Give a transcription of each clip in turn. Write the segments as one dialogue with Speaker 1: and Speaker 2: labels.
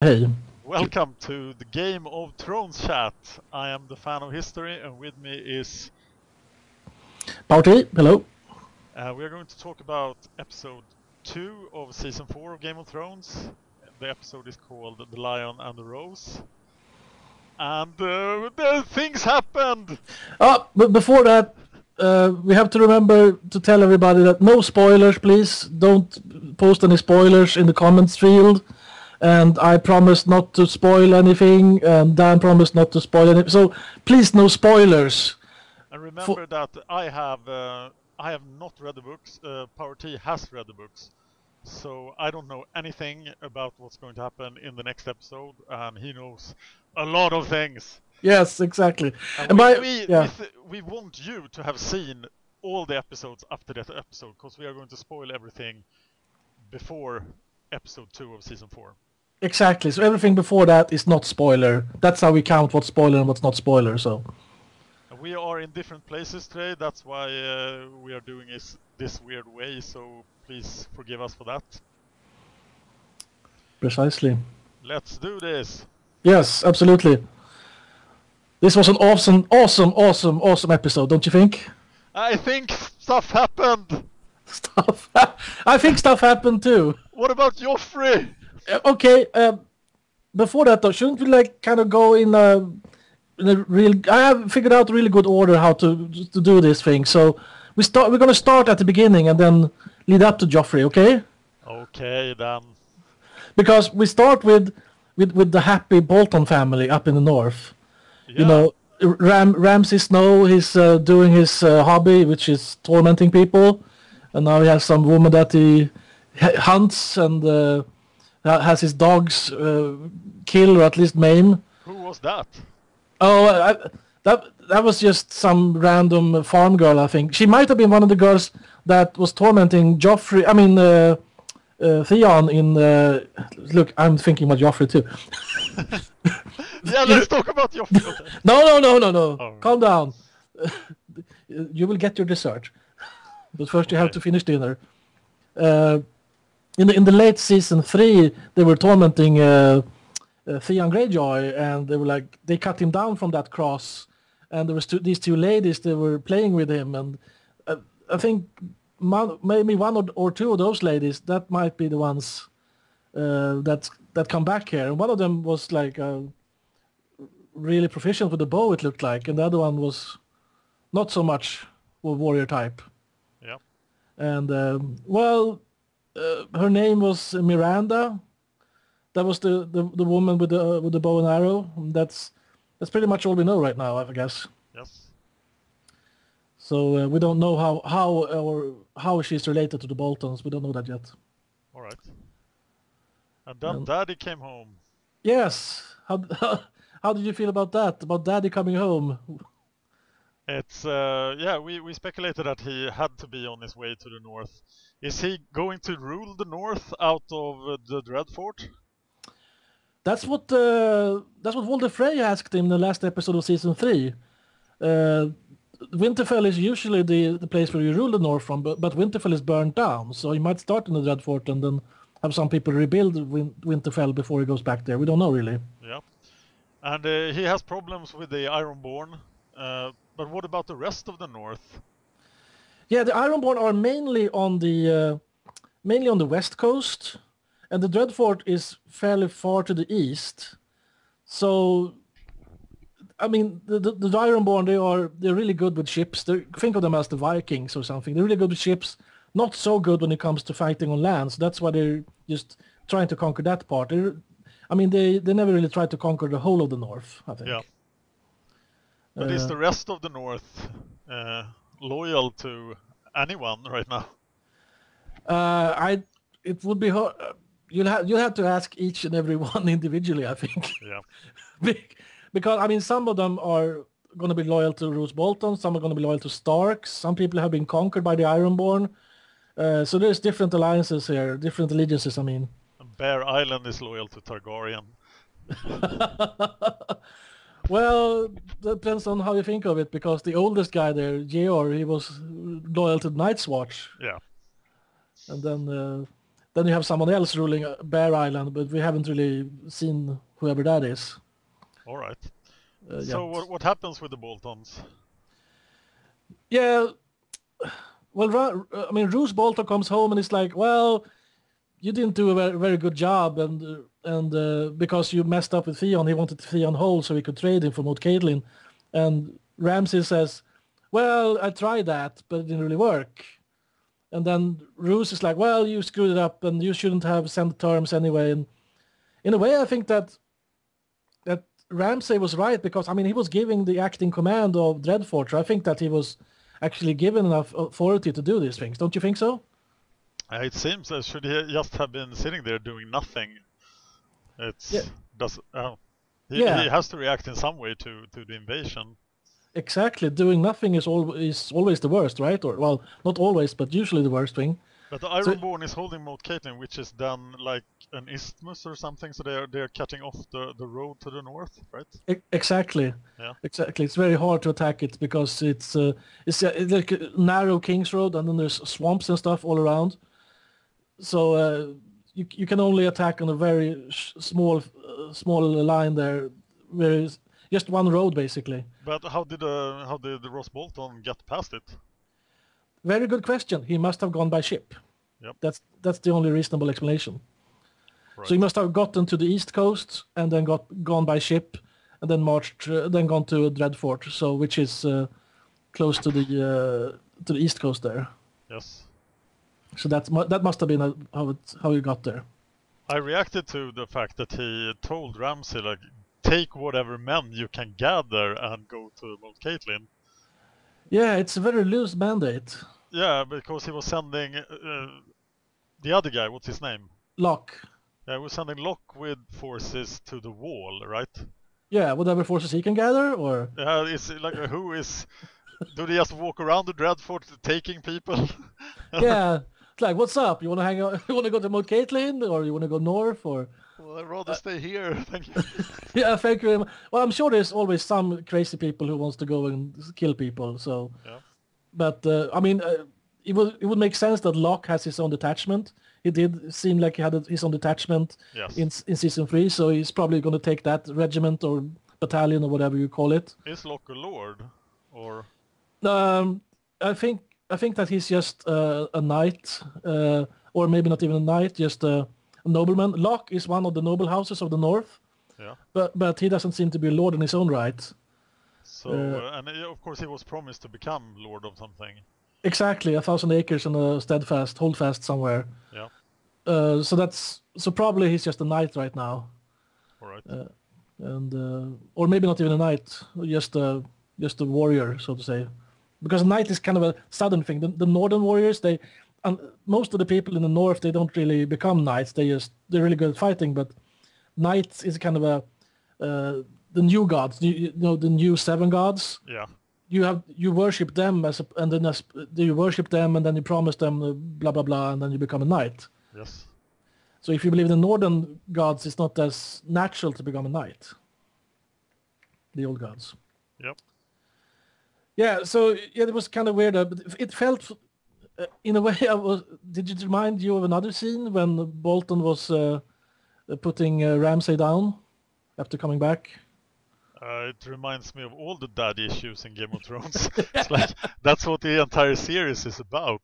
Speaker 1: Hey,
Speaker 2: Welcome to the Game of Thrones chat. I am the fan of history, and with me is.
Speaker 1: Party, hello.
Speaker 2: We are going to talk about episode 2 of season 4 of Game of Thrones. The episode is called The Lion and the Rose. And the things happened!
Speaker 1: But before that, we have to remember to tell everybody that no spoilers, please. Don't post any spoilers in the comments field. And I promise not to spoil anything, and Dan promised not to spoil anything. So please, no spoilers.
Speaker 2: And
Speaker 1: For
Speaker 2: remember that I have not read the books. Power T has read the books. So I don't know anything about what's going to happen in the next episode, and he knows a lot of things.
Speaker 1: yes, exactly.
Speaker 2: And
Speaker 1: And
Speaker 2: we
Speaker 1: by
Speaker 2: we we
Speaker 1: yeah,
Speaker 2: th- we want you to have seen all the episodes after that episode, because we are going to spoil everything before episode 2 of season 4.
Speaker 1: exactly. So everything before that is not spoiler. That's how we count what's spoiler and what's not spoiler. So
Speaker 2: And we are in different places today. That's why we are doing this weird way. So please forgive us for that.
Speaker 1: precisely.
Speaker 2: Let's do this.
Speaker 1: Yes, absolutely. This was an awesome episode, don't you think?
Speaker 2: I think stuff happened.
Speaker 1: Stuff. I think stuff happened too.
Speaker 2: What about Joffrey?
Speaker 1: Okay. Before that, though, shouldn't we like kind of go in a real? I have figured out a really good order how to do this thing. So We're gonna start at the beginning and then lead up to Joffrey. Okay?
Speaker 2: Okay then.
Speaker 1: Because we start with the happy Bolton family up in the north. You
Speaker 2: Yeah.
Speaker 1: know, Ramsay Snow, he's doing his hobby, which is tormenting people, and now he has some woman that he hunts and has his dogs kill or at least maim.
Speaker 2: Who was that?
Speaker 1: Oh, that was just some random farm girl, I think. She might have been one of the girls that was tormenting Joffrey. I mean, Theon in. Look, I'm thinking about Joffrey too.
Speaker 2: Yeah, let's talk about Joffrey.
Speaker 1: No.
Speaker 2: Oh,
Speaker 1: Calm down. You will get your dessert, but first you have
Speaker 2: okay.
Speaker 1: to finish dinner. Uh, in the late season 3, they were tormenting Theon Greyjoy, and they were like they cut him down from that cross, and there was these two ladies that were playing with him, and I think maybe one or two of those ladies that might be the ones that come back here, and one of them was like really proficient with the bow, it looked like, and the other one was not so much a warrior type.
Speaker 2: Yeah.
Speaker 1: And her name was Miranda. That was the woman with the bow and arrow. That's pretty much all we know right now, I guess.
Speaker 2: Yes.
Speaker 1: So we don't know how she's related to the Boltons. We don't know that yet.
Speaker 2: All right. And then
Speaker 1: And
Speaker 2: Daddy came home.
Speaker 1: yes, how did you feel about that? About Daddy coming home?
Speaker 2: It's yeah, we speculated that he had to be on his way to the north. Is he going to rule the north out of the Dreadfort?
Speaker 1: That's what Walder Frey asked him in the last episode of season 3. Uh, Winterfell is usually the place where you rule the north from, but Winterfell is burned down, so he might start in the Dreadfort and then have some people rebuild Winterfell before he goes back there. We don't know really.
Speaker 2: Yeah. And he has problems with the Ironborn. But what about the rest of the north?
Speaker 1: Yeah, the Ironborn are mainly on the west coast, and the Dreadfort is fairly far to the east. So, I mean, the Ironborn they're really good with ships. Think of them as the Vikings or something. They're really good with ships. Not so good when it comes to fighting on land. So that's why they're just trying to conquer that part. They never really tried to conquer the whole of the north, I
Speaker 2: Yeah.
Speaker 1: think.
Speaker 2: But is
Speaker 1: Uh,
Speaker 2: the rest of the north loyal to anyone right now?
Speaker 1: I it would be hard. You'll have to ask each and every one individually, I think.
Speaker 2: Yeah.
Speaker 1: Because I mean, some of them are going to be loyal to Roose Bolton, some are going to be loyal to Starks, some people have been conquered by the Ironborn. So there's different alliances here, different allegiances, I mean.
Speaker 2: And Bear Island is loyal to Targaryen.
Speaker 1: Well, that depends on how you think of it, because the oldest guy there, Jeor, he was loyal to Night's Watch.
Speaker 2: Yeah.
Speaker 1: And then Then you have someone else ruling Bear Island, but we haven't really seen whoever that is
Speaker 2: All right.
Speaker 1: yet.
Speaker 2: So what happens with the Boltons?
Speaker 1: Yeah, well, I mean, Roose Bolton comes home and it's like, well, you didn't do a very, very good job, and because you messed up with Theon, he wanted Theon whole so he could trade him for Moat Caitlin. And Ramsay says, well, I tried that, but it didn't really work. And then Roose is like, well, you screwed it up and you shouldn't have sent terms anyway. And in a way, I think that Ramsay was right because, I mean, he was giving the acting command of Dreadfort. I think that he was actually given enough authority to do these things. Don't you think so?
Speaker 2: It seems as should he just have been sitting there doing nothing.
Speaker 1: Yeah.
Speaker 2: He has to react in some way to the invasion.
Speaker 1: Exactly. Doing nothing is always the worst, right? Or, well, not always, but usually the worst thing.
Speaker 2: But the Ironborn is holding Moat Caitlin, which is then like an isthmus or something, so they're cutting off the road to the north, right?
Speaker 1: Exactly.
Speaker 2: Yeah.
Speaker 1: Exactly. It's very hard to attack it because it's like a narrow King's Road, and then there's swamps and stuff all around. So you can only attack on a very small line there, where it's just one road basically.
Speaker 2: But how did the Ross Bolton get past it?
Speaker 1: Very good question. He must have gone by ship.
Speaker 2: Yep.
Speaker 1: That's the only reasonable explanation.
Speaker 2: Right.
Speaker 1: So he must have gotten to the east coast and then gone by ship, and then then gone to Dreadfort, so which is close to the east coast there.
Speaker 2: Yes.
Speaker 1: So that must have been how he got there.
Speaker 2: I reacted to the fact that he told Ramsay, like, take whatever men you can gather and go to Moat Caitlin.
Speaker 1: Yeah, it's a very loose mandate.
Speaker 2: Yeah, because he was sending the other guy, what's his name?
Speaker 1: Locke.
Speaker 2: Yeah, he was sending Locke with forces to the wall, right?
Speaker 1: Yeah, whatever forces he can gather, or...
Speaker 2: Yeah, it's like, who is... Do they just walk around the Dreadfort taking people?
Speaker 1: Yeah, it's like, what's up? You want to hang out? You want to go to Moat Caitlin, or you want to go north, or...
Speaker 2: Well, I'd rather stay here, thank you.
Speaker 1: Yeah, thank you very much. Well, I'm sure there's always some crazy people who wants to go and kill people, so...
Speaker 2: Yeah.
Speaker 1: But, I mean, it would make sense that Locke has his own detachment. It did seem like he had his own detachment in Season 3, so he's probably going to take that regiment or battalion or whatever you call it.
Speaker 2: Is Locke a lord? Or...
Speaker 1: I think that he's just a knight, or maybe not even a knight, just a nobleman. Locke is one of the noble houses of the north,
Speaker 2: yeah.
Speaker 1: But he doesn't seem to be a lord in his own right.
Speaker 2: So, and of course he was promised to become lord of something.
Speaker 1: Exactly, 1,000 acres and a steadfast, holdfast somewhere.
Speaker 2: Yeah.
Speaker 1: So probably he's just a knight right now.
Speaker 2: All right.
Speaker 1: And or maybe not even a knight, just a warrior, so to say. Because a knight is kind of a southern thing. The northern warriors, most of the people in the north, they don't really become knights. They're really good at fighting. But knights is kind of the new gods. You know, the new 7 gods.
Speaker 2: Yeah.
Speaker 1: You worship them and then you worship them and then you promise them blah blah blah and then you become a knight.
Speaker 2: Yes.
Speaker 1: So if you believe in the northern gods, it's not as natural to become a knight. The old gods.
Speaker 2: Yep.
Speaker 1: Yeah, so it was kind of weird, but it felt, in a way, did it remind you of another scene when Bolton was putting Ramsay down after coming back?
Speaker 2: It reminds me of all the daddy issues in Game of Thrones. It's like, that's what the entire series is about.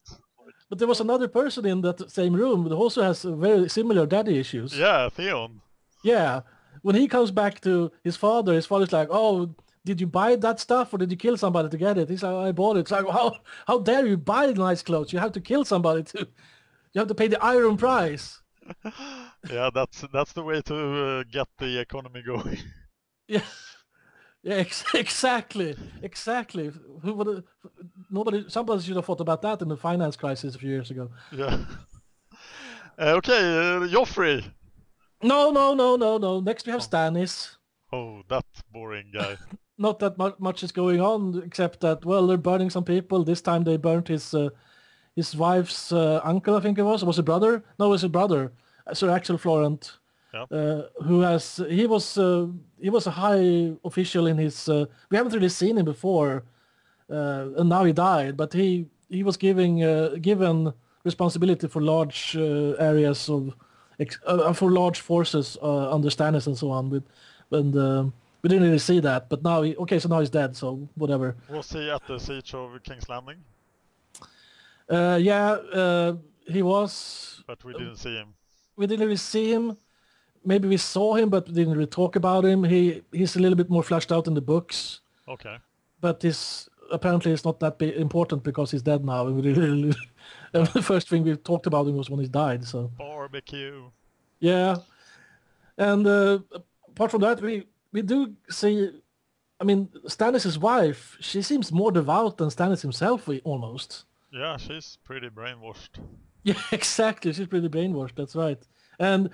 Speaker 1: But there was another person in that same room that also has very similar daddy issues.
Speaker 2: Yeah, Theon.
Speaker 1: Yeah, when he comes back to his father's like, oh, did you buy that stuff or did you kill somebody to get it? He's like, I bought it. It's like, how dare you buy nice clothes? You have to kill somebody you have to pay the iron price.
Speaker 2: Yeah, that's the way to get the economy going.
Speaker 1: Yeah, exactly. Somebody should have thought about that in the finance crisis a few years ago.
Speaker 2: Yeah. Okay, Joffrey.
Speaker 1: No. Next we have Stannis.
Speaker 2: Oh, that boring guy.
Speaker 1: Not that much is going on, except that, well, they're burning some people. This time they burnt his wife's uncle, I think it was. Was it brother? No, it was a brother, Sir Axel Florent, he was a high official in his... we haven't really seen him before, and now he died, but he was given responsibility for large areas of for large forces under Stannis and so on. We didn't really see that, but now so now he's dead, so whatever.
Speaker 2: Was he at the siege of King's Landing?
Speaker 1: He was.
Speaker 2: But we didn't see him.
Speaker 1: We didn't really see him. Maybe we saw him, but we didn't really talk about him. He's a little bit more fleshed out in the books.
Speaker 2: Okay.
Speaker 1: But apparently it's not that important because he's dead now. And the first thing we talked about him was when he died. So
Speaker 2: barbecue.
Speaker 1: Yeah, and apart from that, we do see. I mean, Stannis' wife. She seems more devout than Stannis himself, almost.
Speaker 2: Yeah, she's pretty brainwashed.
Speaker 1: Yeah, exactly. She's pretty brainwashed. That's right. And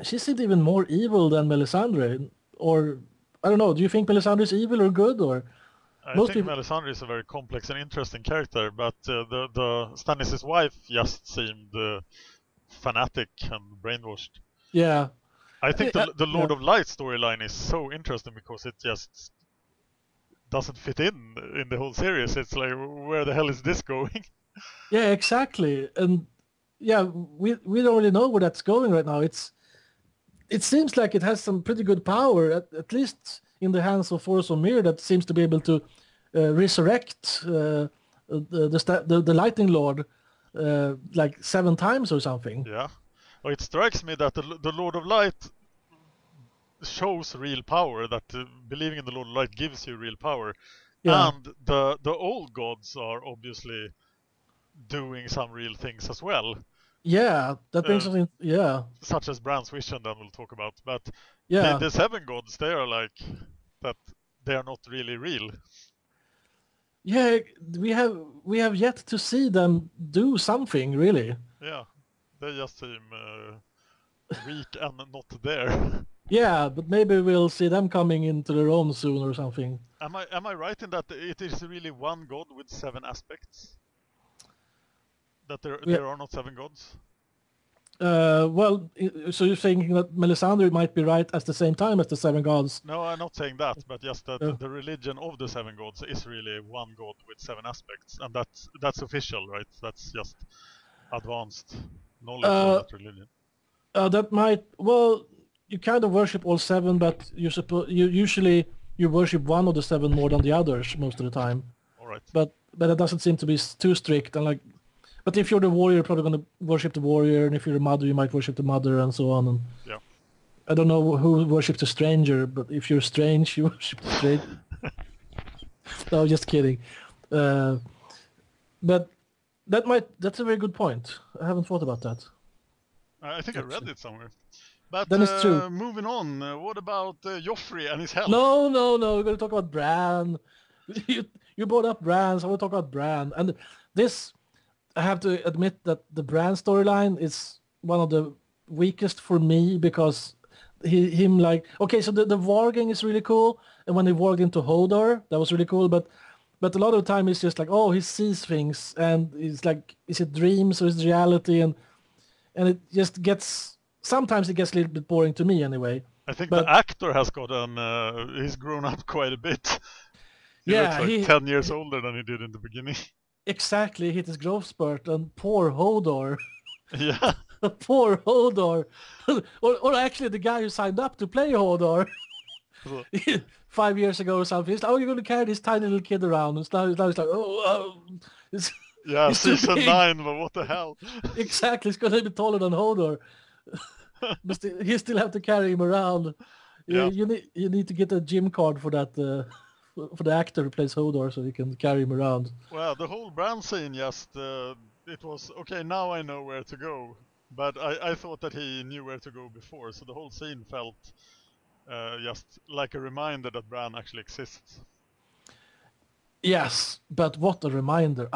Speaker 1: she seemed even more evil than Melisandre. Or I don't know. Do you think Melisandre is evil or good? Or
Speaker 2: I think Melisandre is a very complex and interesting character, but the Stannis' wife just seemed fanatic and brainwashed.
Speaker 1: Yeah.
Speaker 2: I think the Lord of Light storyline is so interesting because it just doesn't fit in the whole series. It's like, where the hell is this going?
Speaker 1: Yeah, exactly. And yeah, we don't really know where that's going right now. It seems like it has some pretty good power, at least in the hands of Forrest O'Meara, that seems to be able to resurrect the Lightning Lord like 7 times or something.
Speaker 2: Yeah. Well, it strikes me that the Lord of Light shows real power, that believing in the Lord of Light gives you real power.
Speaker 1: Yeah.
Speaker 2: And the old gods are obviously doing some real things as well.
Speaker 1: Yeah, that brings us in. Yeah.
Speaker 2: Such as Bran's Vision, then we'll talk about. But
Speaker 1: yeah,
Speaker 2: the 7 gods, they are like that. They are not really real.
Speaker 1: Yeah, we have yet to see them do something really.
Speaker 2: Yeah, they just seem weak and not there.
Speaker 1: Yeah, but maybe we'll see them coming into their own soon or something.
Speaker 2: Am I right in that it is really one god with 7 aspects? That there are not 7 gods?
Speaker 1: Well, so you're saying that Melisandre might be right at the same time as the 7 gods?
Speaker 2: No, I'm not saying that, but just that the religion of the 7 gods is really one god with 7 aspects, and that's official, right? That's just advanced knowledge of that religion.
Speaker 1: That might, well, you kind of worship all 7, but you usually worship one of the 7 more than the others most of the time.
Speaker 2: All right.
Speaker 1: But it doesn't seem to be too strict, and but if you're the warrior, you're probably going to worship the warrior, and if you're a mother, you might worship the mother, and so on. And
Speaker 2: yeah.
Speaker 1: I don't know who worships the stranger, but if you're strange, you worship the stranger. No, just kidding. But that's a very good point. I haven't thought about that.
Speaker 2: I think I read it somewhere. But
Speaker 1: then it's true.
Speaker 2: Moving on, what about Joffrey and his health?
Speaker 1: No, we're going to talk about Bran. You brought up Bran, so I want to talk about Bran. And this, I have to admit that the Bran storyline is one of the weakest for me because so the warging is really cool, and when they warged into Hodor, that was really cool, but a lot of the time it's just like, he sees things, and it's like, is it dreams or is it reality, and it just sometimes it gets a little bit boring to me anyway.
Speaker 2: I think the actor has he's grown up quite a bit. He looks like 10 years older than he did in the beginning.
Speaker 1: Exactly, hit his growth spurt, and poor Hodor.
Speaker 2: Yeah.
Speaker 1: Poor Hodor. or actually the guy who signed up to play Hodor 5 years ago or something. He's like, you're going to carry this tiny little kid around. And now he's like,
Speaker 2: yeah, season 9, but what the hell?
Speaker 1: Exactly, he's going to be taller than Hodor. But you still have to carry him around. Yeah. You need to get a gym card for that. For the actor who plays Hodor, so you can carry him around.
Speaker 2: Well, the whole Bran scene it was, okay, now I know where to go. But I thought that he knew where to go before, so the whole scene felt just like a reminder that Bran actually exists.
Speaker 1: Yes, but what a reminder.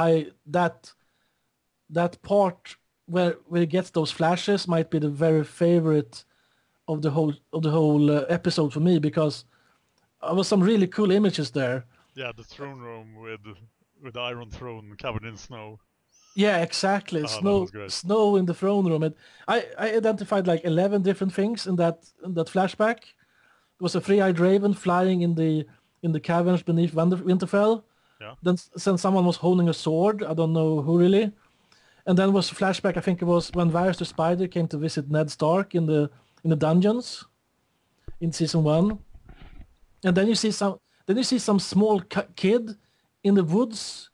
Speaker 1: That part where he gets those flashes might be the very favorite of the whole episode for me, because there was some really cool images there.
Speaker 2: Yeah, the throne room with the Iron Throne covered in snow.
Speaker 1: Yeah, exactly. Snow in the throne room. And I identified like 11 different things in that flashback. There was a three-eyed raven flying in the caverns beneath Winterfell.
Speaker 2: Yeah.
Speaker 1: Then someone was holding a sword. I don't know who really. And then was a flashback, I think it was when Varys the Spider came to visit Ned Stark in the dungeons in season 1. And then you see some small kid in the woods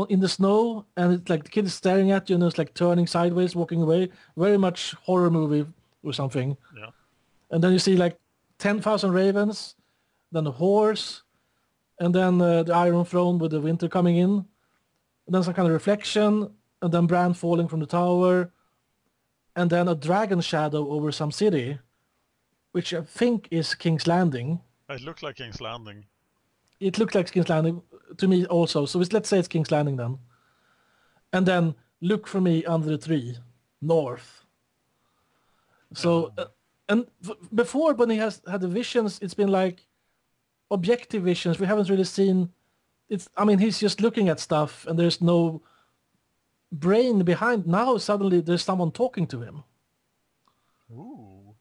Speaker 1: in the snow, and it's like the kid is staring at you and it's like turning sideways, walking away. Very much horror movie or something.
Speaker 2: Yeah.
Speaker 1: And then you see like 10,000 ravens, then a horse, and then the Iron Throne with the winter coming in, and then some kind of reflection, and then Bran falling from the tower, and then a dragon shadow over some city, which I think is King's Landing.
Speaker 2: It looked like King's Landing.
Speaker 1: It looked like King's Landing to me also, so let's say it's King's Landing then. And then look for me under the tree, north. So, before when he has had the visions, it's been like objective visions. We haven't really seen. He's just looking at stuff, and there's no brain behind. Now suddenly there's someone talking to him.
Speaker 2: Ooh.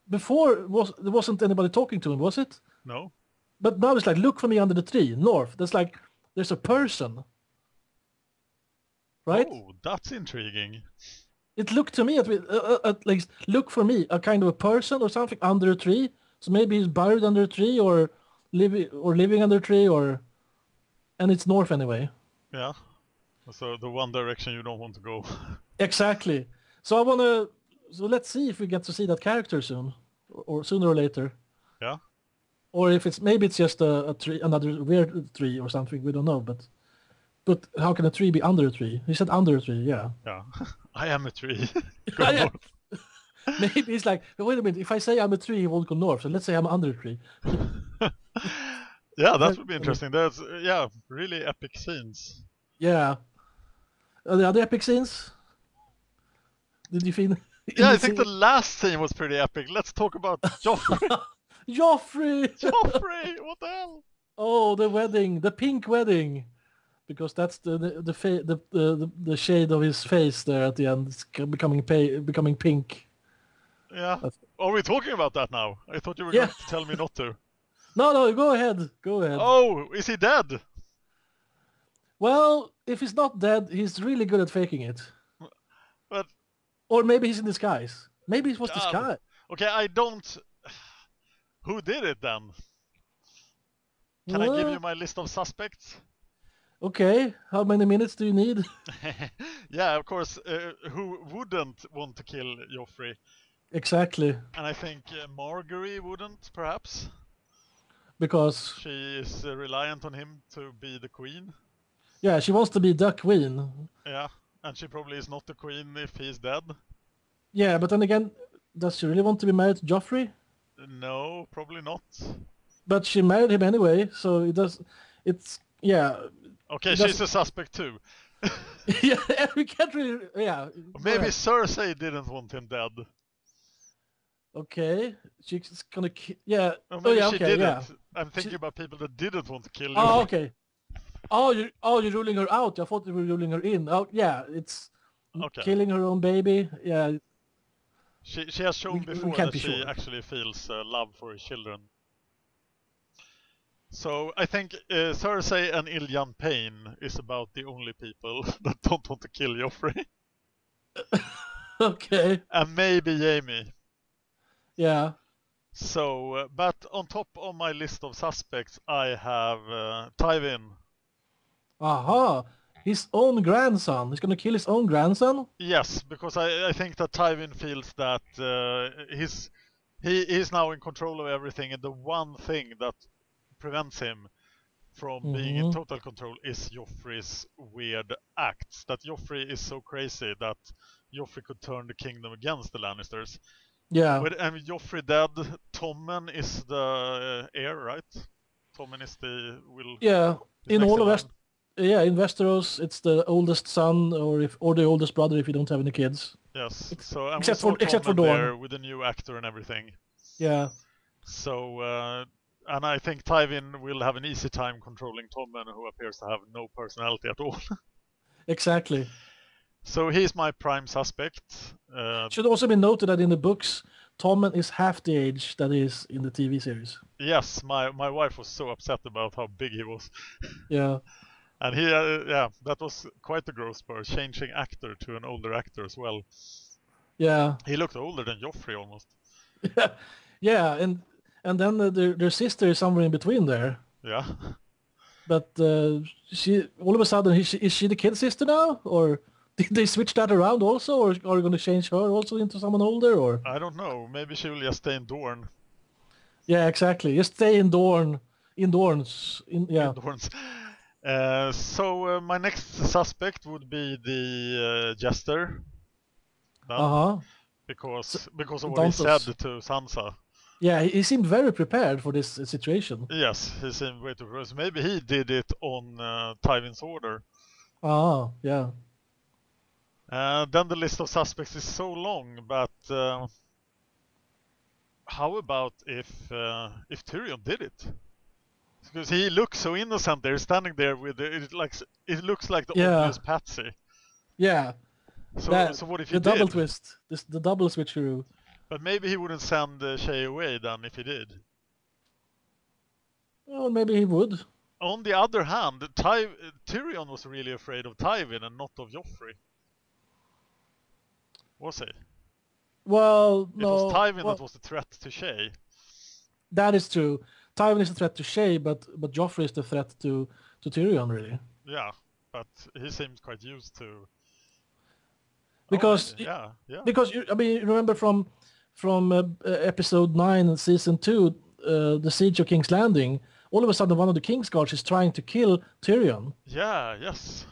Speaker 1: Before there wasn't anybody talking to him, was it?
Speaker 2: No.
Speaker 1: But now it's like, look for me under the tree, north. That's like there's a person, right?
Speaker 2: Oh, that's intriguing.
Speaker 1: It looked to me at least, look for me, a kind of a person or something under a tree. So maybe he's buried under a tree or living under a tree, and it's north anyway.
Speaker 2: Yeah. So the one direction you don't want to go.
Speaker 1: Exactly. So let's see if we get to see that character soon, or sooner or later.
Speaker 2: Yeah.
Speaker 1: Or if maybe it's just a tree, another weird tree or something. We don't know, but how can a tree be under a tree? He said under a tree, yeah.
Speaker 2: Yeah. I am a tree.
Speaker 1: Maybe he's like, wait a minute, if I say I'm a tree, he won't go north, so let's say I'm under a tree.
Speaker 2: Yeah, that would be interesting. There's, really epic scenes.
Speaker 1: Yeah. Are the other epic scenes? Did you feel...
Speaker 2: Yeah, I think the last scene was pretty epic. Let's talk about Joffrey.
Speaker 1: Joffrey!
Speaker 2: Joffrey! What the hell?
Speaker 1: Oh, the wedding, the pink wedding, because that's the shade of his face there at the end. It's becoming pink.
Speaker 2: Yeah. Are we talking about that now? I thought you were going to tell me not to.
Speaker 1: No, go ahead. Go ahead.
Speaker 2: Oh, is he dead?
Speaker 1: Well, if he's not dead, he's really good at faking it.
Speaker 2: But...
Speaker 1: Or maybe he's in disguise. Maybe it was disguise.
Speaker 2: Okay, I don't... Who did it then? Can I give you my list of suspects?
Speaker 1: Okay, how many minutes do you need?
Speaker 2: Yeah, of course, who wouldn't want to kill Joffrey?
Speaker 1: Exactly.
Speaker 2: And I think Margaery wouldn't, perhaps.
Speaker 1: Because...
Speaker 2: she is reliant on him to be the queen.
Speaker 1: Yeah, she wants to be the queen.
Speaker 2: Yeah, and she probably is not the queen if he's dead.
Speaker 1: Yeah, but then again, does she really want to be married to Joffrey?
Speaker 2: No, probably not.
Speaker 1: But she married him anyway, so yeah.
Speaker 2: Okay, she's a suspect too.
Speaker 1: Yeah, we can't really, yeah.
Speaker 2: Maybe Cersei didn't want him dead.
Speaker 1: Okay, she's gonna yeah.
Speaker 2: Or maybe she didn't.
Speaker 1: Yeah.
Speaker 2: I'm thinking about people that didn't want to kill you.
Speaker 1: Oh, okay. You're ruling her out. I thought you were ruling her in. Oh, yeah, it's killing her own baby. Yeah.
Speaker 2: She has shown before that she actually feels love for her children. So I think Cersei and Ilyan Payne is about the only people that don't want to kill Joffrey.
Speaker 1: Okay.
Speaker 2: And maybe Jaime.
Speaker 1: Yeah.
Speaker 2: So, but on top of my list of suspects, I have Tywin.
Speaker 1: Aha! His own grandson. He's gonna kill his own grandson?
Speaker 2: Yes, because I think that Tywin feels that he's now in control of everything, and the one thing that prevents him from being in total control is Joffrey's weird acts. That Joffrey is so crazy that Joffrey could turn the kingdom against the Lannisters.
Speaker 1: Yeah.
Speaker 2: With Joffrey dead, Tommen is the heir, right? Tommen is the
Speaker 1: Yeah. In all of in Westeros, it's the oldest son or the oldest brother if you don't have any kids.
Speaker 2: Yes. So
Speaker 1: except for Dorne,
Speaker 2: there with a new actor and everything.
Speaker 1: Yeah.
Speaker 2: So and I think Tywin will have an easy time controlling Tommen, who appears to have no personality at all.
Speaker 1: Exactly.
Speaker 2: So he's my prime suspect.
Speaker 1: Should also be noted that in the books, Tommen is half the age that he is in the TV series.
Speaker 2: Yes, my wife was so upset about how big he was.
Speaker 1: Yeah.
Speaker 2: And he, yeah, that was quite a growth spur, changing actor to an older actor as well.
Speaker 1: Yeah.
Speaker 2: He looked older than Joffrey almost.
Speaker 1: Yeah, and then their sister is somewhere in between there.
Speaker 2: Yeah.
Speaker 1: But she all of a sudden is she the kid sister now, or did they switch that around also, or are you going to change her also into someone older, or?
Speaker 2: I don't know. Maybe she will just stay in Dorne.
Speaker 1: Yeah, exactly. Just stay in Dorne, in Dorns, in
Speaker 2: In
Speaker 1: yeah.
Speaker 2: Dorne's. So my next suspect would be the Jester. Then,
Speaker 1: Uh-huh.
Speaker 2: because of what he said
Speaker 1: Dantos.
Speaker 2: to Sansa.
Speaker 1: Yeah, he seemed very prepared for this situation.
Speaker 2: Yes, he seemed way too close. Maybe he did it on Tywin's order.
Speaker 1: Ah, yeah.
Speaker 2: Then the list of suspects is so long, but how about if Tyrion did it? Because he looks so innocent there, standing there with it looks like the
Speaker 1: Yeah.
Speaker 2: obvious patsy.
Speaker 1: Yeah.
Speaker 2: So
Speaker 1: That
Speaker 2: so what if he
Speaker 1: the double
Speaker 2: did?
Speaker 1: twist, the double switcheroo.
Speaker 2: But maybe he wouldn't send Shay away then if he did.
Speaker 1: Well, maybe he would.
Speaker 2: On the other hand, Tyrion was really afraid of Tywin and not of Joffrey. Was he?
Speaker 1: Well,
Speaker 2: It was
Speaker 1: no.
Speaker 2: Tywin that
Speaker 1: Well,
Speaker 2: was the threat to Shay.
Speaker 1: that is true. Tywin is a threat to Shay, but Joffrey is the threat to Tyrion, really.
Speaker 2: Yeah, but he seems quite used to.
Speaker 1: Because
Speaker 2: Oh, yeah, yeah.
Speaker 1: because I mean, you remember from episode 9 and season 2, the Siege of King's Landing. All of a sudden, one of the Kingsguards is trying to kill Tyrion,
Speaker 2: Yeah, yes,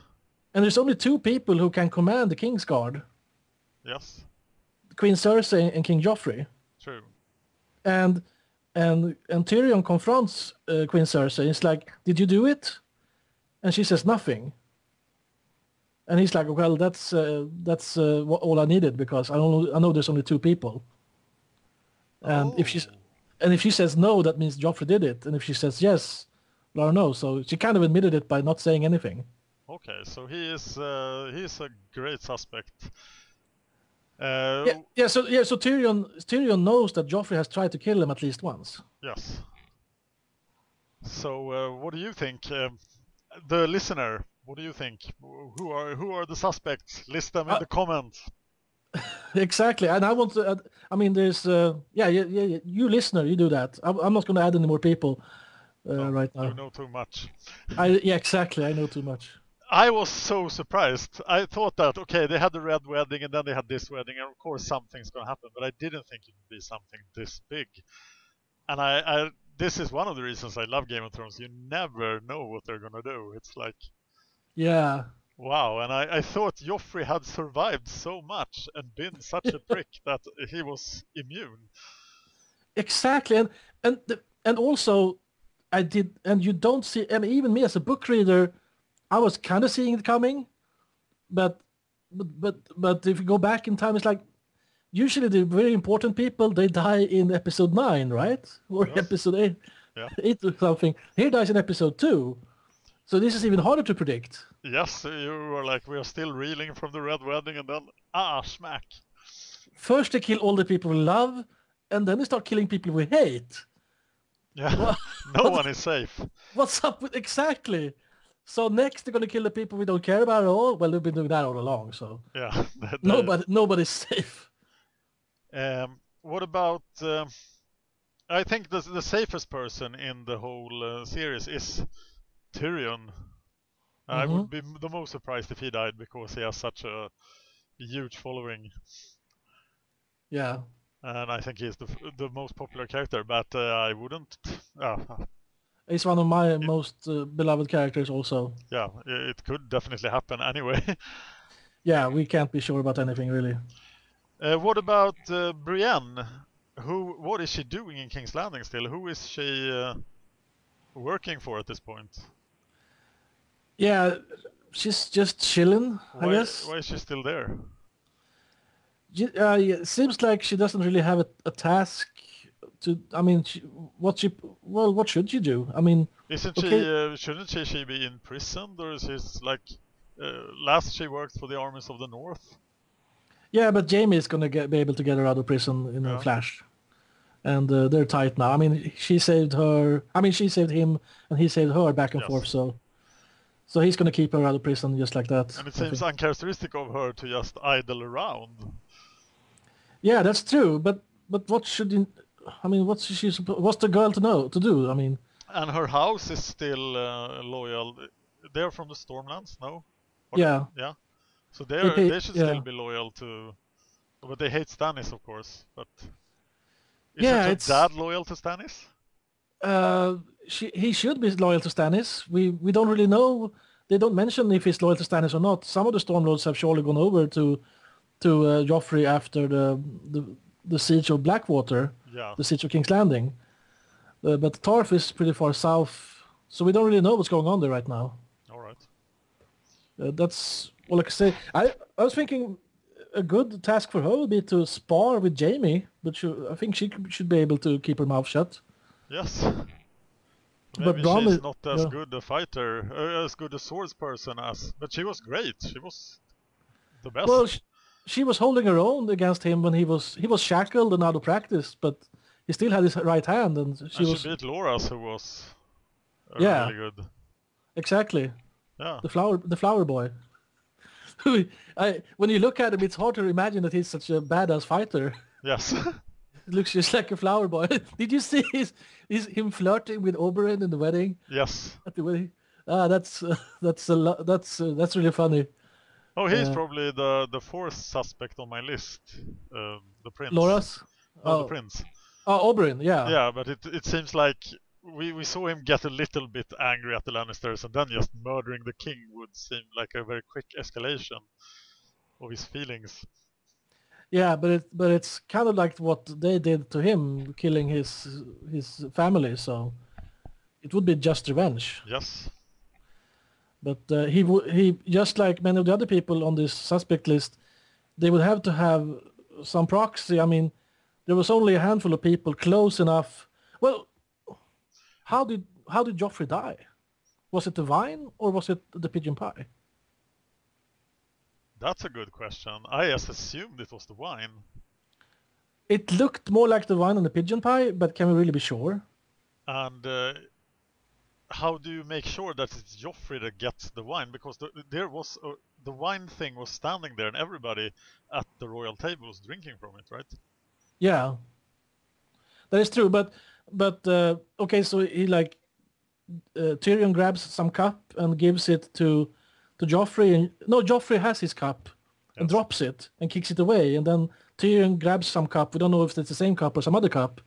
Speaker 1: and there's only two people who can command the Kingsguard:
Speaker 2: yes,
Speaker 1: Queen Cersei and King Joffrey.
Speaker 2: true.
Speaker 1: And and Tyrion confronts Queen Cersei. It's like, "Did you do it?" And she says nothing. And he's like, "Well, that's all I needed, because I know there's only two people." And
Speaker 2: Oh,
Speaker 1: if she says no, that means Joffrey did it. And if she says yes, Lara knows. So she kind of admitted it by not saying anything.
Speaker 2: okay. So he is a great suspect.
Speaker 1: So Tyrion knows that Joffrey has tried to kill him at least once.
Speaker 2: Yes. So what do you think, the listener? What do you think? Who are the suspects? List them in the comments.
Speaker 1: Exactly. And I want to add, I mean, there's you listener, you do that. I'm not going to add any more people right now.
Speaker 2: You know too much.
Speaker 1: Exactly. I know too much.
Speaker 2: I was so surprised. I thought that, okay, they had the red wedding and then they had this wedding, and of course something's going to happen, but I didn't think it would be something this big. And I this is one of the reasons I love Game of Thrones. You never know what they're going to do. It's like,
Speaker 1: Yeah.
Speaker 2: wow. And I thought Joffrey had survived so much and been such a prick that he was immune.
Speaker 1: Exactly. And also I did, and you don't see, and even me as a book reader, I was kind of seeing it coming, but if you go back in time, it's like usually the very important people, they die in episode 9, right? Or
Speaker 2: Yes.
Speaker 1: episode 8,
Speaker 2: Yeah.
Speaker 1: 8 or something. He dies in episode 2. So this is even harder to predict.
Speaker 2: Yes, you were like, we are still reeling from the red wedding, and then smack.
Speaker 1: First they kill all the people we love, and then they start killing people we hate.
Speaker 2: Yeah, no one is safe.
Speaker 1: What's up with exactly? So next they're gonna kill the people we don't care about at all. Well, they've been doing that all along, so
Speaker 2: Yeah.
Speaker 1: nobody's safe.
Speaker 2: What about? I think the safest person in the whole series is Tyrion. I would be the most surprised if he died, because he has such a huge following.
Speaker 1: Yeah.
Speaker 2: And I think he's the most popular character, but I wouldn't.
Speaker 1: He's one of my most beloved characters also.
Speaker 2: Yeah, it could definitely happen anyway.
Speaker 1: Yeah, we can't be sure about anything really.
Speaker 2: What about Brienne? What is she doing in King's Landing still? Who is she working for at this point?
Speaker 1: Yeah, she's just chilling, I guess.
Speaker 2: Why is she still there?
Speaker 1: Yeah, it seems like she doesn't really have a task to. I mean, what should she do? I mean,
Speaker 2: Isn't
Speaker 1: okay.
Speaker 2: shouldn't she be imprisoned, or is she like last she worked for the armies of the North?
Speaker 1: Yeah, but Jamie is gonna be able to get her out of prison in a flash, and they're tight now. I mean, she saved her. I mean, she saved him, and he saved her back and forth. So So he's going to keep her out of prison just like that.
Speaker 2: And it seems uncharacteristic of her to just idle around.
Speaker 1: Yeah, that's true. But what should I mean? What's the girl to do? I mean.
Speaker 2: And her house is still loyal. They're from the Stormlands, no?
Speaker 1: Yeah.
Speaker 2: Yeah. So
Speaker 1: They
Speaker 2: they should still be loyal to. But they hate Stannis, of course. But isn't her dad loyal to Stannis?
Speaker 1: He should be loyal to Stannis. We don't really know. They don't mention if he's loyal to Stannis or not. Some of the Stormlords have surely gone over to Joffrey after the siege of Blackwater, the siege of King's Landing. But Tarth is pretty far south, so we don't really know what's going on there right now.
Speaker 2: All right.
Speaker 1: That's all I can say. I was thinking a good task for her would be to spar with Jaime, but I think she should be able to keep her mouth shut.
Speaker 2: Yes.
Speaker 1: But
Speaker 2: Maybe she's not as good a fighter, as good a swordsperson but she was great. She was the best.
Speaker 1: Well, she was holding her own against him when he was shackled and out of practice, but he still had his right hand, and she
Speaker 2: beat Loras, who was really good.
Speaker 1: Exactly.
Speaker 2: Yeah.
Speaker 1: The flower boy. When you look at him, it's hard to imagine that he's such a badass fighter.
Speaker 2: Yes.
Speaker 1: It looks just like a flower boy. Did you see him flirting with Oberyn in the wedding?
Speaker 2: Yes.
Speaker 1: At the wedding. That's really funny.
Speaker 2: Oh, he's probably the fourth suspect on my list. The prince.
Speaker 1: Loras?
Speaker 2: The prince.
Speaker 1: Oh, Oberyn, yeah.
Speaker 2: Yeah, but it seems like we saw him get a little bit angry at the Lannisters, and then just murdering the king would seem like a very quick escalation of his feelings.
Speaker 1: Yeah, but it's kind of like what they did to him, killing his family. So it would be just revenge.
Speaker 2: Yes.
Speaker 1: But he just like many of the other people on this suspect list, they would have to have some proxy. I mean, there was only a handful of people close enough. Well, how did Joffrey die? Was it the vine or was it the pigeon pie?
Speaker 2: That's a good question. I just assumed it was the wine.
Speaker 1: It looked more like the wine than the pigeon pie, but can we really be sure?
Speaker 2: And how do you make sure that it's Joffrey that gets the wine? Because the wine thing was standing there, and everybody at the royal table was drinking from it, right?
Speaker 1: Yeah, that is true. But okay, so he Tyrion grabs some cup and gives it to Joffrey. And no, Joffrey has his cup and drops it and kicks it away. And then Tyrion grabs some cup. We don't know if it's the same cup or some other cup.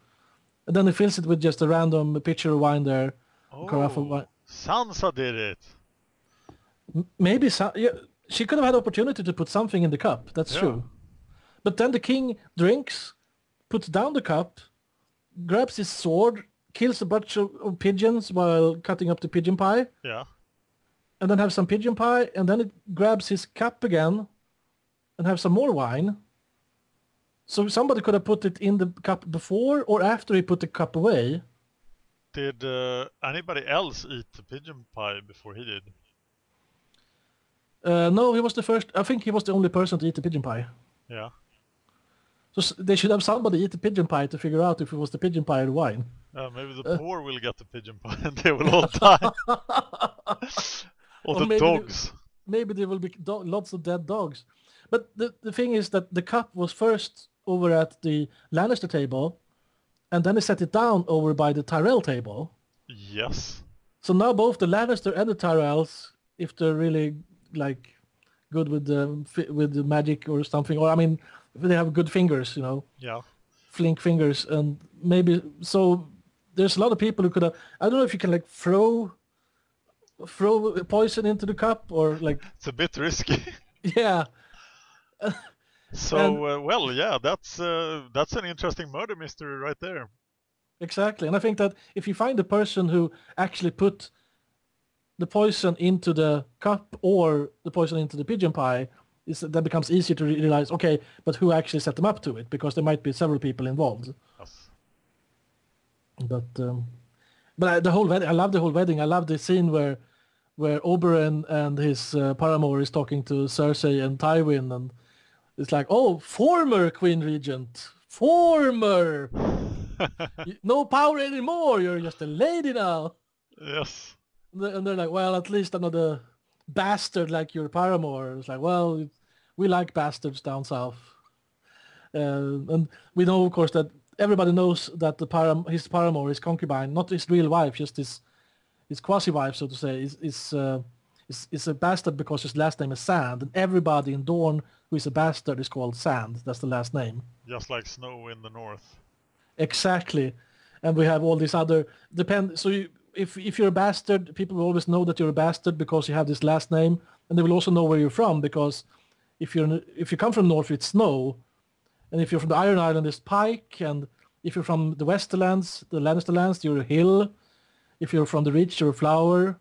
Speaker 1: And then he fills it with just a random pitcher of wine there. Carafe of wine.
Speaker 2: Sansa did it.
Speaker 1: Maybe she could have had opportunity to put something in the cup. That's true. But then the king drinks, puts down the cup, grabs his sword, kills a bunch of pigeons while cutting up the pigeon pie.
Speaker 2: Yeah.
Speaker 1: And then have some pigeon pie, and then it grabs his cup again and have some more wine. So somebody could have put it in the cup before or after he put the cup away.
Speaker 2: Did anybody else eat the pigeon pie before he did?
Speaker 1: No, he was the first. I think he was the only person to eat the pigeon pie.
Speaker 2: Yeah.
Speaker 1: So they should have somebody eat the pigeon pie to figure out if it was the pigeon pie or the wine.
Speaker 2: Maybe the poor will get the pigeon pie and they will all die. Or the dogs.
Speaker 1: Maybe there will be lots of dead dogs. But the thing is that the cup was first over at the Lannister table, and then they set it down over by the Tyrell table.
Speaker 2: Yes.
Speaker 1: So now both the Lannister and the Tyrells, if they're really good with the magic or something, or I mean, if they have good fingers,
Speaker 2: Yeah.
Speaker 1: Flink fingers, and maybe so. There's a lot of people who could have. I don't know if you can throw poison into the cup or
Speaker 2: It's a bit risky.
Speaker 1: Yeah.
Speaker 2: So that's an interesting murder mystery right there.
Speaker 1: Exactly, and I think that if you find the person who actually put the poison into the cup or the poison into the pigeon pie, that becomes easier to realize. Okay, but who actually set them up to it? Because there might be several people involved.
Speaker 2: Yes.
Speaker 1: But the whole wedding, I love the whole wedding. I love the scene where Oberyn and his paramour is talking to Cersei and Tywin, and it's like, oh, former Queen Regent, no power anymore. You're just a lady now.
Speaker 2: Yes.
Speaker 1: And they're like, well, at least I'm not a bastard like your paramour. It's like, well, we like bastards down south. And we know, of course, that everybody knows that his paramour, his concubine, not his real wife, just his quasi-wife, so to say, is a bastard because his last name is Sand. And everybody in Dorne who is a bastard is called Sand. That's the last name.
Speaker 2: Just like snow in the north.
Speaker 1: Exactly. And we have all these other... If you're a bastard, people will always know that you're a bastard because you have this last name. And they will also know where you're from because if you come from north, it's snow. And if you're from the Iron Island, it's pike. And if you're from the Westerlands, the Lannister lands, you're a hill. If you're from the Reach, you're a flower.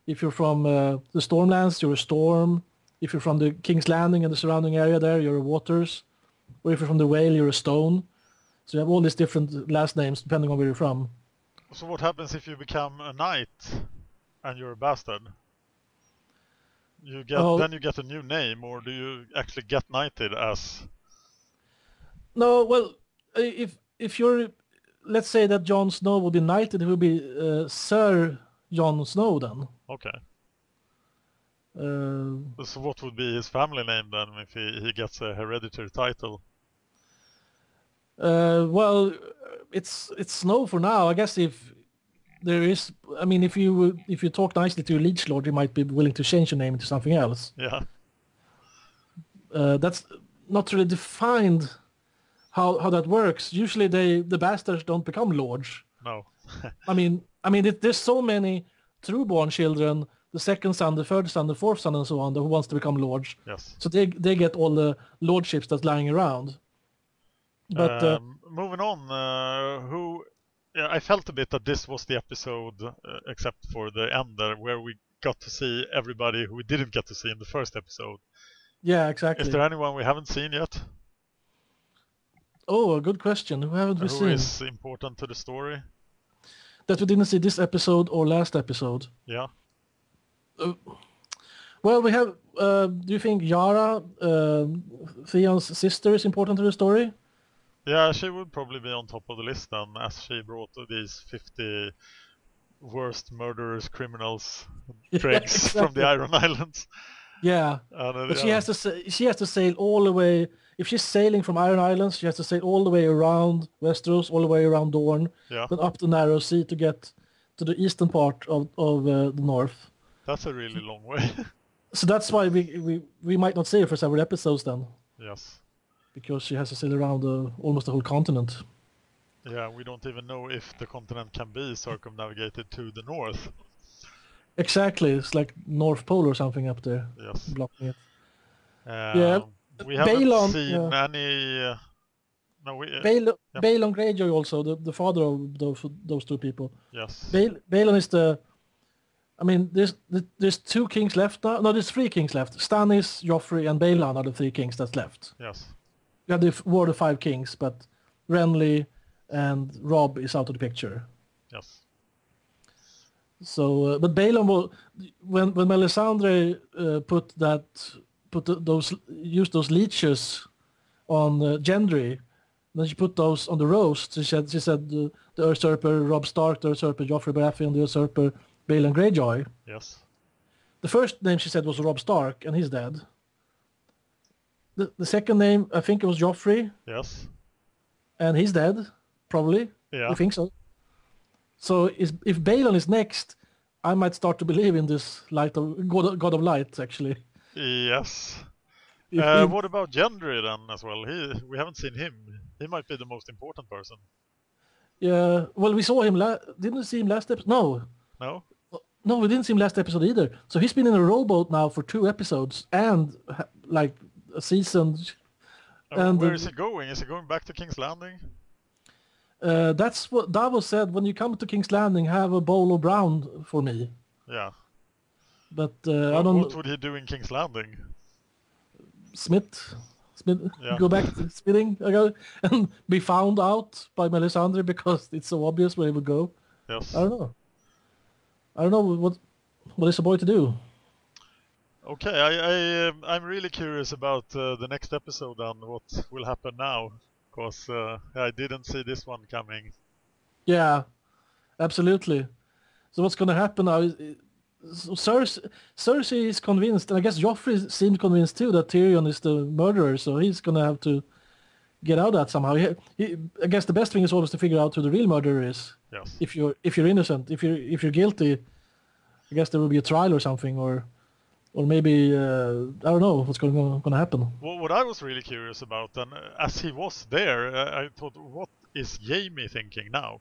Speaker 1: If you're from the Stormlands, you're a storm. If you're from the King's Landing and the surrounding area there, you're a waters. Or if you're from the Whale, you're a stone. So you have all these different last names depending on where you're from.
Speaker 2: So what happens if you become a knight and you're a bastard? Then you get a new name, or do you actually get knighted as...
Speaker 1: No, well, if you're... Let's say that Jon Snow would be knighted, it would be Sir Jon Snow then.
Speaker 2: Okay. So what would be his family name then if he gets a hereditary title?
Speaker 1: Well, it's Snow for now. I guess if there is... I mean, if you talk nicely to a liege lord, you might be willing to change your name into something else.
Speaker 2: Yeah.
Speaker 1: That's not really defined how that works. Usually the bastards don't become lords.
Speaker 2: No.
Speaker 1: I mean, there's so many true-born children, the second son, the third son, the fourth son, and so on, who wants to become lords.
Speaker 2: Yes.
Speaker 1: So they get all the lordships that's lying around. But
Speaker 2: moving on, I felt a bit that this was the episode, except for the end there, where we got to see everybody who we didn't get to see in the first episode.
Speaker 1: Yeah, exactly.
Speaker 2: Is there anyone we haven't seen yet?
Speaker 1: Oh, a good question. Who haven't we seen?
Speaker 2: Who is important to the story?
Speaker 1: That we didn't see this episode or last episode.
Speaker 2: Yeah.
Speaker 1: Well, we have... do you think Yara, Theon's sister, is important to the story?
Speaker 2: Yeah, she would probably be on top of the list then, as she brought these 50 worst murderers, criminals, dregs
Speaker 1: exactly.
Speaker 2: from the Iron Islands.
Speaker 1: Yeah, but she has to sail all the way. If she's sailing from Iron Islands, she has to sail all the way around Westeros, all the way around Dorne, then up the narrow sea to get to the eastern part of the north.
Speaker 2: That's a really long way.
Speaker 1: So that's why we might not see her for several episodes then.
Speaker 2: Yes.
Speaker 1: Because she has to sail around almost the whole continent.
Speaker 2: Yeah, we don't even know if the continent can be circumnavigated to the north.
Speaker 1: Exactly, it's like North Pole or something up there.
Speaker 2: Yes.
Speaker 1: Blocking it.
Speaker 2: We haven't seen any...
Speaker 1: Balon Greyjoy also, the father of those two people.
Speaker 2: Yes.
Speaker 1: Balon is the... I mean, there's 2 kings left now. No, there's 3 kings left. Stannis, Joffrey, and Balon are the 3 kings that's left.
Speaker 2: Yes.
Speaker 1: You have the War of the 5 Kings, but Renly and Robb is out of the picture.
Speaker 2: Yes.
Speaker 1: So, but Balon will... When Melisandre used those leeches on Gendry, then she put those on the roast. She said the usurper Robb Stark, the usurper Joffrey Baratheon, the usurper Balon Greyjoy.
Speaker 2: Yes.
Speaker 1: The first name she said was Robb Stark, and he's dead. The second name, I think it was Joffrey.
Speaker 2: Yes.
Speaker 1: And he's dead, probably.
Speaker 2: Yeah.
Speaker 1: I think so. So if Balon is next, I might start to believe in this light of God of Light, actually.
Speaker 2: Yes. What about Gendry then as well? We haven't seen him. He might be the most important person.
Speaker 1: Yeah. Well, we saw him. Didn't we see him last episode? No.
Speaker 2: No.
Speaker 1: No, we didn't see him last episode either. So he's been in a rowboat now for 2 episodes and like a season. And
Speaker 2: where is he going? Is he going back to King's Landing?
Speaker 1: That's what Davos said. When you come to King's Landing, have a bowl of brown for me.
Speaker 2: Yeah.
Speaker 1: But I don't.
Speaker 2: What would he do in King's Landing?
Speaker 1: Smith,
Speaker 2: yeah.
Speaker 1: Go back to smithing, and be found out by Melisandre because it's so obvious where he would go.
Speaker 2: Yes.
Speaker 1: I don't know what is a boy to do.
Speaker 2: Okay, I'm really curious about the next episode and what will happen now, because I didn't see this one coming.
Speaker 1: Yeah, absolutely. So what's going to happen now is Cersei is convinced, and I guess Joffrey seemed convinced too that Tyrion is the murderer, so he's gonna have to get out of that somehow. I guess the best thing is always to figure out who the real murderer is.
Speaker 2: Yes.
Speaker 1: If you're innocent, if you're guilty, I guess there will be a trial or something, or maybe I don't know what's going to happen.
Speaker 2: Well, what I was really curious about, and as he was there, I thought, what is Jaime thinking now?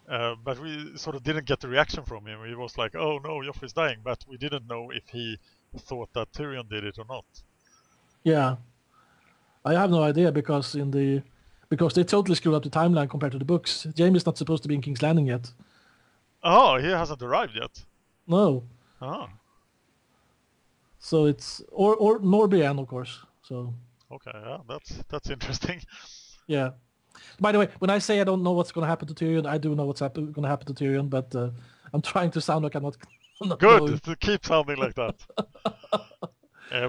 Speaker 2: But we sort of didn't get the reaction from him. He was like, "Oh no, Joffrey's dying," but we didn't know if he thought that Tyrion did it or not.
Speaker 1: Yeah, I have no idea because they totally screwed up the timeline compared to the books. Jaime's not supposed to be in King's Landing yet.
Speaker 2: Oh, he hasn't arrived yet.
Speaker 1: No.
Speaker 2: Oh.
Speaker 1: So it's or nor Brienne, of course. So.
Speaker 2: Okay, yeah, that's interesting.
Speaker 1: Yeah. By the way, when I say I don't know what's going to happen to Tyrion, I do know what's going to happen to Tyrion, but I'm trying to sound like I'm not.
Speaker 2: Good
Speaker 1: knowing.
Speaker 2: to keep sounding like that.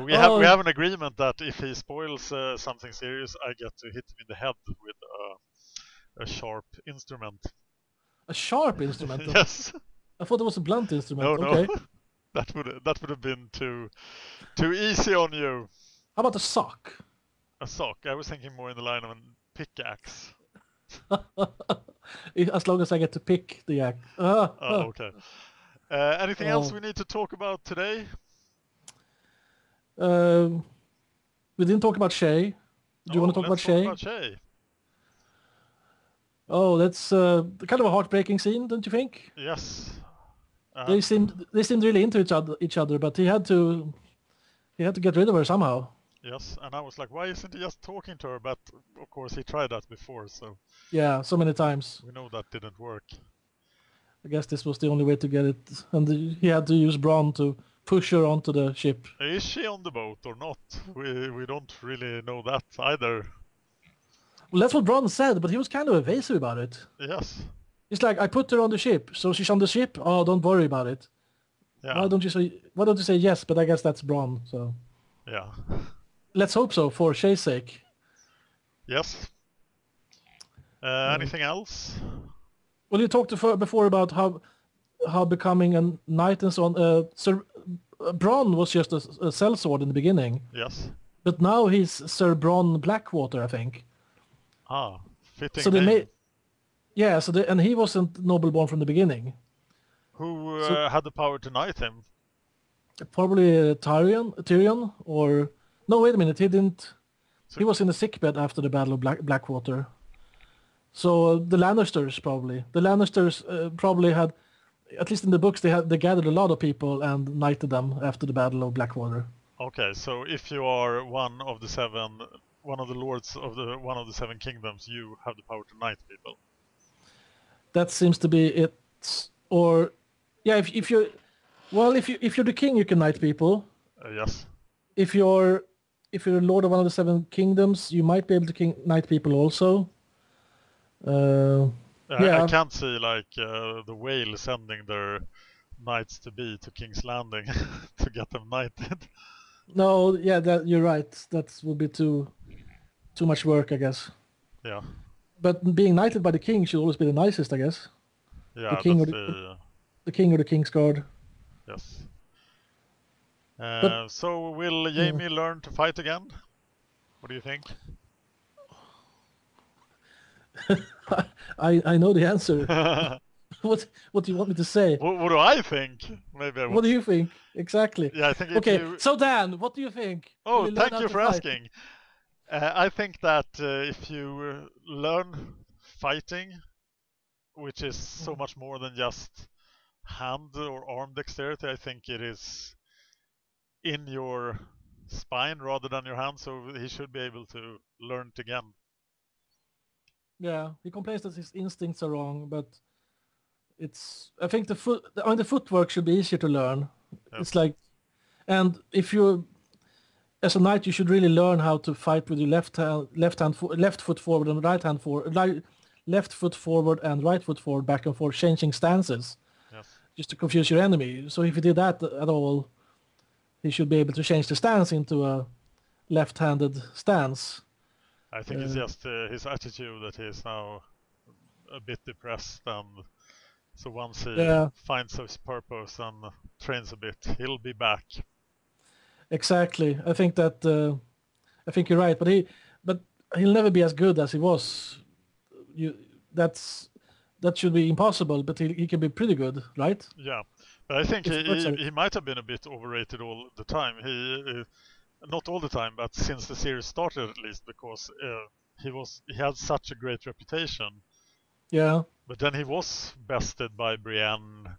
Speaker 2: We have an agreement that if he spoils something serious, I get to hit him in the head with a sharp instrument.
Speaker 1: A sharp instrument?
Speaker 2: Yes.
Speaker 1: I thought it was a blunt instrument.
Speaker 2: No,
Speaker 1: okay.
Speaker 2: that would have been too easy on you.
Speaker 1: How about a sock?
Speaker 2: A sock. I was thinking more in the line of a pickaxe.
Speaker 1: As long as I get to pick the axe.
Speaker 2: Oh, okay. Anything else we need to talk about today?
Speaker 1: We didn't talk about Shay. Do you want to talk about Shay?
Speaker 2: Let's talk about Shay.
Speaker 1: Oh, that's kind of a heartbreaking scene, don't you think?
Speaker 2: Yes.
Speaker 1: They seemed really into each other, but he had to get rid of her somehow.
Speaker 2: Yes, and I was like, why isn't he just talking to her? But of course he tried that before, so
Speaker 1: yeah, so many times.
Speaker 2: We know that didn't work.
Speaker 1: I guess this was the only way to get it, and he had to use Bronn to push her onto the ship.
Speaker 2: Is she on the boat or not? We don't really know that either.
Speaker 1: Well, that's what Bronn said, but he was kind of evasive about it.
Speaker 2: Yes.
Speaker 1: It's like, I put her on the ship, so she's on the ship. Oh, don't worry about it.
Speaker 2: Yeah.
Speaker 1: Why don't you say yes? But I guess that's Bronn. So.
Speaker 2: Yeah.
Speaker 1: Let's hope so, for Shay's sake.
Speaker 2: Yes. Anything else?
Speaker 1: Well, you talked before about how becoming a knight and so on. Sir Bronn was just a sellsword in the beginning.
Speaker 2: Yes.
Speaker 1: But now he's Sir Bronn Blackwater, I think.
Speaker 2: Ah, fitting
Speaker 1: so
Speaker 2: name.
Speaker 1: They made, yeah. And he wasn't nobleborn from the beginning.
Speaker 2: Who had the power to knight him?
Speaker 1: Probably Tyrion, or no? Wait a minute, he didn't. He was in the sickbed after the Battle of Blackwater. So the Lannisters probably. The Lannisters probably had, at least in the books, they gathered a lot of people and knighted them after the Battle of Blackwater.
Speaker 2: Okay, so if you are one of the lords of one of the seven kingdoms, you have the power to knight people.
Speaker 1: That seems to be it. Or, yeah, if you're the king, you can knight people.
Speaker 2: Yes.
Speaker 1: If you're a lord of one of the seven kingdoms, you might be able to knight people also.
Speaker 2: I can't see like the Whale sending their knights to King's Landing to get them knighted.
Speaker 1: No, yeah, you're right. That would be too much work, I guess.
Speaker 2: Yeah.
Speaker 1: But being knighted by the king should always be the nicest, I guess.
Speaker 2: Yeah,
Speaker 1: the king or the king or the king's guard.
Speaker 2: Yes. So will Jaime learn to fight again? What do you think?
Speaker 1: I know the answer. What do you want me to say?
Speaker 2: What do I think?
Speaker 1: What do you think? Exactly.
Speaker 2: Yeah, I think.
Speaker 1: Okay, so Dan, what do you think?
Speaker 2: Oh, thank you for asking. I think that if you learn fighting, which is so much more than just hand or arm dexterity, I think it is in your spine rather than your hand, so he should be able to learn it again.
Speaker 1: Yeah, he complains that his instincts are wrong, but I think the footwork should be easier to learn. Yes. It's like, and if you, as a knight, you should really learn how to fight with your left foot forward and right hand forward, left foot forward and right foot forward, back and forth, changing stances.
Speaker 2: Yes.
Speaker 1: Just to confuse your enemy. So if he did that at all, he should be able to change the stance into a left-handed stance.
Speaker 2: I think it's just his attitude that he is now a bit depressed and So once he
Speaker 1: Yeah.
Speaker 2: finds his purpose and trains a bit, he'll be back.
Speaker 1: Exactly. I think you're right, but he'll never be as good as he was. You that should be impossible, but he can be pretty good, right?
Speaker 2: Yeah, but I think
Speaker 1: If he works at
Speaker 2: he
Speaker 1: it.
Speaker 2: might have been a bit overrated all the time. Not all the time, but since the series started at least, because he had such a great reputation.
Speaker 1: Yeah.
Speaker 2: But then he was bested by Brienne,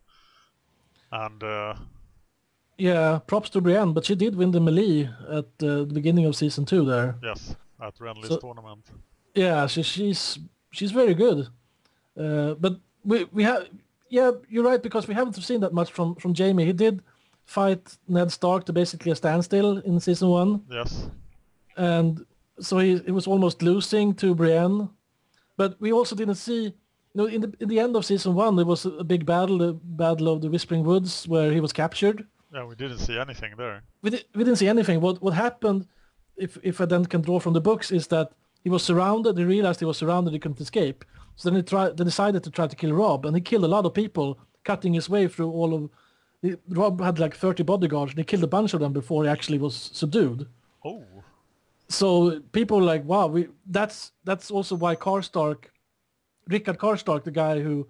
Speaker 2: and
Speaker 1: Yeah, props to Brienne, but she did win the melee at the beginning of season 2 there.
Speaker 2: yes, at Renly's
Speaker 1: So
Speaker 2: tournament.
Speaker 1: yeah, she's very good. But we have yeah, you're right because we haven't seen that much from Jaime. He did fight Ned Stark to basically a standstill in season 1,
Speaker 2: Yes,
Speaker 1: and so he was almost losing to Brienne. But we also didn't see, in the end of season 1 there was a big battle, the Battle of the Whispering Woods, where he was captured.
Speaker 2: yeah, we didn't see anything there.
Speaker 1: We didn't see anything. What happened, if I then can draw from the books, is that he was surrounded. He realized he was surrounded. He couldn't escape. So then they decided to try to kill Rob, and he killed a lot of people, cutting his way through all of. Rob had like 30 bodyguards, and he killed a bunch of them before he actually was subdued.
Speaker 2: Oh,
Speaker 1: So people were like, wow, that's also why Rickard Karstark, the guy who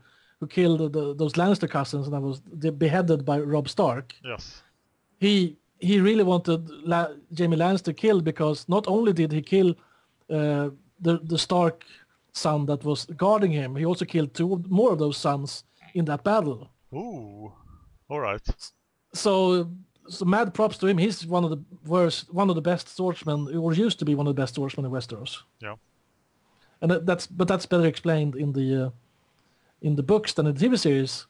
Speaker 1: killed those Lannister cousins and that was beheaded by Robb Stark.
Speaker 2: yes.
Speaker 1: He really wanted Jaime Lannister killed because not only did he kill the Stark son that was guarding him, he also killed 2 more of those sons in that battle.
Speaker 2: Ooh, all right.
Speaker 1: So mad props to him. He's one of the best swordsmen, or used to be one of the best swordsmen in Westeros.
Speaker 2: Yeah.
Speaker 1: And that's better explained in the books than in the TV series.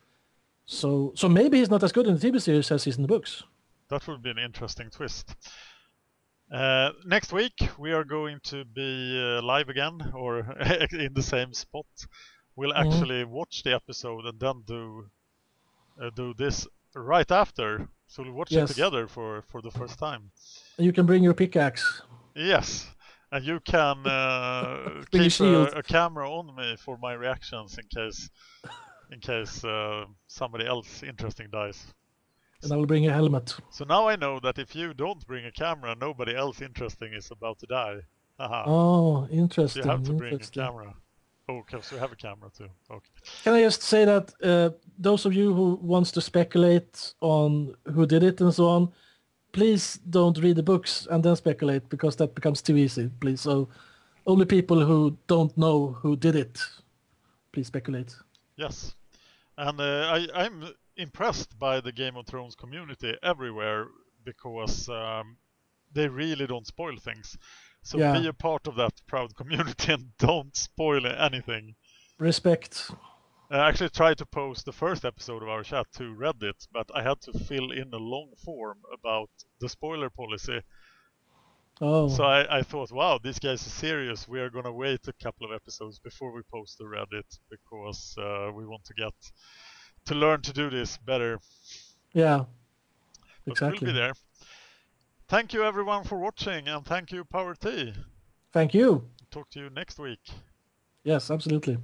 Speaker 1: So maybe he's not as good in the TV series as he's in the books.
Speaker 2: That would be an interesting twist. Next week we are going to be live again, or in the same spot. We'll actually watch the episode and then do this right after. So we'll watch it together for the first time.
Speaker 1: And you can bring your pickaxe.
Speaker 2: Yes, and you can
Speaker 1: Bring a
Speaker 2: keep
Speaker 1: shield.
Speaker 2: a camera on me for my reactions in case somebody else interesting dies.
Speaker 1: And I will bring a helmet.
Speaker 2: So now I know that if you don't bring a camera, nobody else interesting is about to die. Haha.
Speaker 1: Oh, interesting.
Speaker 2: You have to bring a camera. Oh, because we have a camera too. Okay.
Speaker 1: Can I just say that those of you who wants to speculate on who did it and so on, please don't read the books and then speculate, because that becomes too easy, please. So only people who don't know who did it, please speculate.
Speaker 2: Yes. And I'm impressed by the Game of Thrones community everywhere, because they really don't spoil things. So be a part of that proud community and don't spoil anything.
Speaker 1: Respect.
Speaker 2: I actually tried to post the first episode of our chat to Reddit, but I had to fill in a long form about the spoiler policy.
Speaker 1: Oh.
Speaker 2: So I thought, wow, these guys are serious. We are going to wait a couple of episodes before we post to Reddit, because we want to learn to do this better.
Speaker 1: Yeah,
Speaker 2: but
Speaker 1: exactly.
Speaker 2: We'll be there. Thank you everyone for watching, and thank you Power T.
Speaker 1: Thank you.
Speaker 2: Talk to you next week.
Speaker 1: Yes, absolutely.